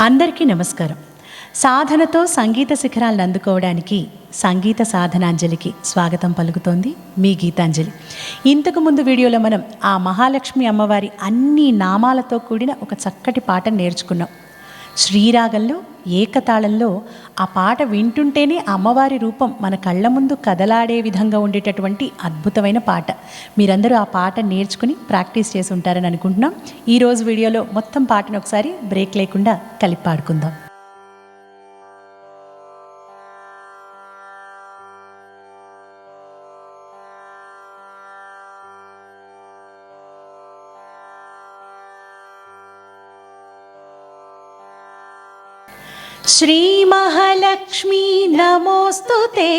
అందరికీ నమస్కారం. సాధనతో సంగీత శిఖరాలను అందుకోవడానికి సంగీత సాధనాంజలికి స్వాగతం పలుకుతోంది మీ గీతాంజలి. ఇంతకు ముందు వీడియోలో మనం ఆ మహాలక్ష్మి అమ్మవారి అన్ని నామాలతో కూడిన ఒక చక్కటి పాటను నేర్చుకున్నాం. శ్రీరాగంలో ఏకతాళంలో ఆ పాట వింటుంటేనే అమ్మవారి రూపం మన కళ్ళ ముందు కదలాడే విధంగా ఉండేటటువంటి అద్భుతమైన పాట. మీరందరూ ఆ పాట నేర్చుకుని ప్రాక్టీస్ చేసి ఉంటారని అనుకుంటున్నాం. ఈరోజు వీడియోలో మొత్తం పాటను ఒకసారి బ్రేక్ లేకుండా కలిపి పాడుకుందాం. श्री महालक्ष्मी नमोस्तुते,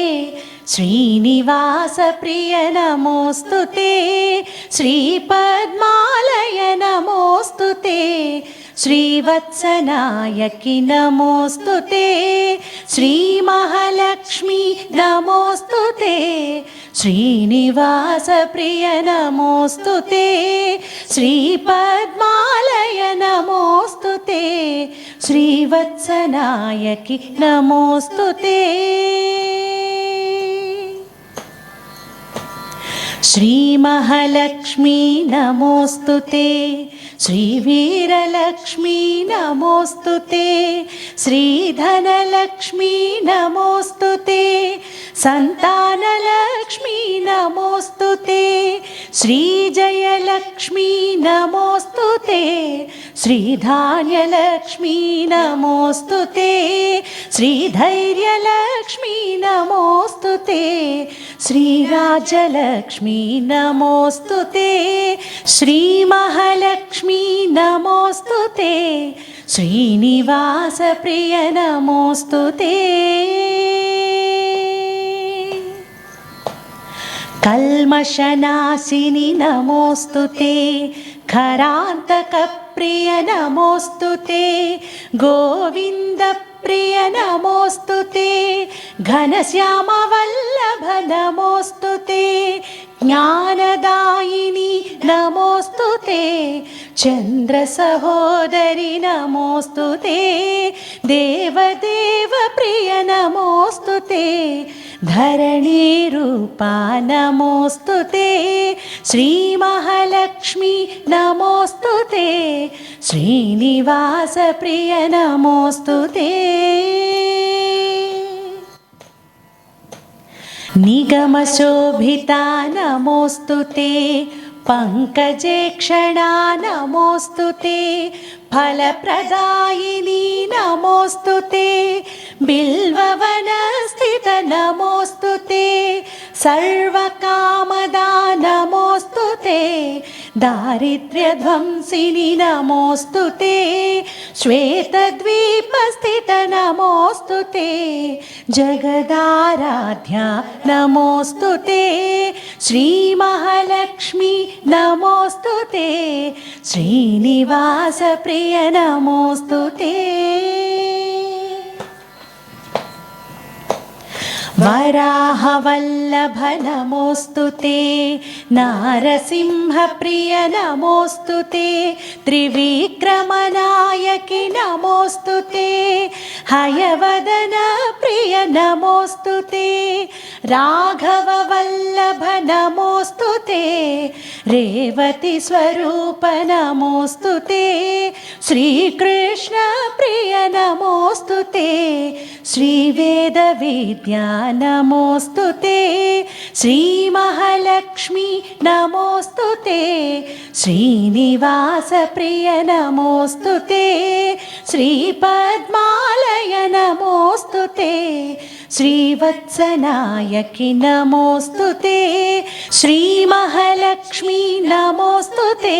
श्रीनिवास प्रिय नमोस्तुते, श्री पद्मालय नमोस्तुते, श्रीवत्सनायकी नमोस्तुते, श्री महालक्ष्मी नमोस्तुते, श्रीनिवास प्रिय नमोस्तुते, श्री पद्मालय नमोस्तुते, श्रीवत्सनायकी नमोस्तुते, श्री महालक्ष्मी नमोस्तुते, श्री वीरलक्ष्मी नमोस्तुते, श्री धनलक्ष्मी नमोस्तुते, संतानलक्ष्मी नमोस्तुते, श्री जयलक्ष्मी नमोस्तुते, श्री धान्यलक्ष्मी नमोस्तुते, श्री धैर्यलक्ष्मी नमोस्तुते, श्री राजलक्ष्मी नमोस्तुते, श्री महालक्ष्मी नमोस्तुते, श्रीनिवास प्रिय नमोस्तुते, कल्मषनाशिनी नमोस्तुते, खरान्तक प्रिय नमोस्तुते, गोविंद प्रिय नमोस्तुते, घनश्याम वल्लभ नमोस्तुते, ज्ञानदायिनी नमोस्तुते, चंद्र सहोदरी नमोस्तुते, देवदेव प्रिय नमोस्तुते, धरणी रूपा नमोस्तुते, श्री महालक्ष्मी नमोस्तुते, श्रीनिवास प्रिय नमोस्तुते, निगमशोभिता नमोस्तुते, पंकजेक्षणा नमोस्तुते, फलप्रदायिनी नमोस्तुते, बिल्ववनस्थित नमोस्तुते, सर्वकामदा नमोस्तुते, दारिद्र्यध्वंसिनी नमोस्तुते, श्वेतद्वीपस्थित नमोस्तुते, जगदाराध्या नमोस्तुते, श्री महालक्ष्मी नमोस्तुते, श्रीनिवास प्रिय नमोस्तुते, वराहवल्लभ नमोस्तुते, नारसिंह प्रिय नमोस्तुते, त्रिविक्रमनायकी नमोस्तुते, हयवदन प्रिय नमोस्तुते, राघव वल्लभ नमोस्तुते, रेवती स्वरूप नमोस्तुते, श्रीकृष्ण प्रिय नमोस्तुते, श्रीवेद विद्या नमोस्तुते, श्री महालक्ष्मी नमोस्तुते, श्रीनिवास प्रिय नमोस्तुते, श्री पद्मालय नमोस्तुते, श्रीवत्सनायकी नमोस्तुते, श्री महालक्ष्मी नमोस्तुते,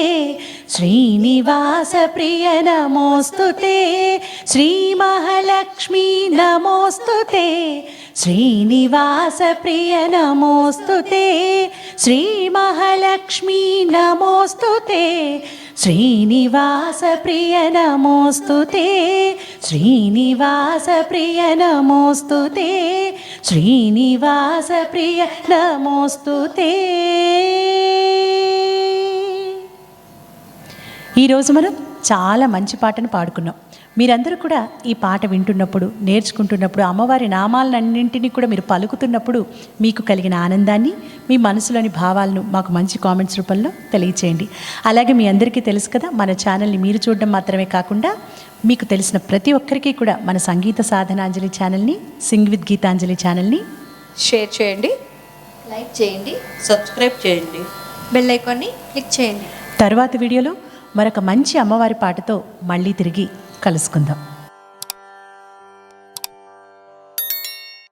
श्रीनिवास प्रिय नमोस्तुते, श्री महालक्ष्मी नमोस्तुते, श्रीनिवास प्रिय नमोस्तुते, श्री महालक्ष्मी नमोस्तुते, श्रीनिवास प्रिय नमोस्तुते, श्रीनिवास प्रिय नमोस्तुते, श्रीनिवास प्रिय नमोस्तुते। ఈరోజు మనం చాలా మంచి పాటను పాడుకున్నాం. మీరందరూ కూడా ఈ పాట వింటున్నప్పుడు, నేర్చుకుంటున్నప్పుడు, అమ్మవారి నామాలన్నింటినీ కూడా మీరు పలుకుతున్నప్పుడు మీకు కలిగిన ఆనందాన్ని, మీ మనసులోని భావాలను మాకు మంచి కామెంట్స్ రూపంలో తెలియచేయండి. అలాగే మీ అందరికీ తెలుసు కదా, మన ఛానల్ని మీరు చూడడం మాత్రమే కాకుండా మీకు తెలిసిన ప్రతి ఒక్కరికి కూడా మన సంగీత సాధనాంజలి ఛానల్ని, సింగ్ విత్ గీతాంజలి ఛానల్ని షేర్ చేయండి, లైక్ చేయండి, సబ్స్క్రైబ్ చేయండి, బెల్ ఐకాన్ని క్లిక్ చేయండి. తర్వాత వీడియోలో మరొక మంచి అమ్మవారి పాటతో మళ్ళీ తిరిగి కలుసుకుందాం.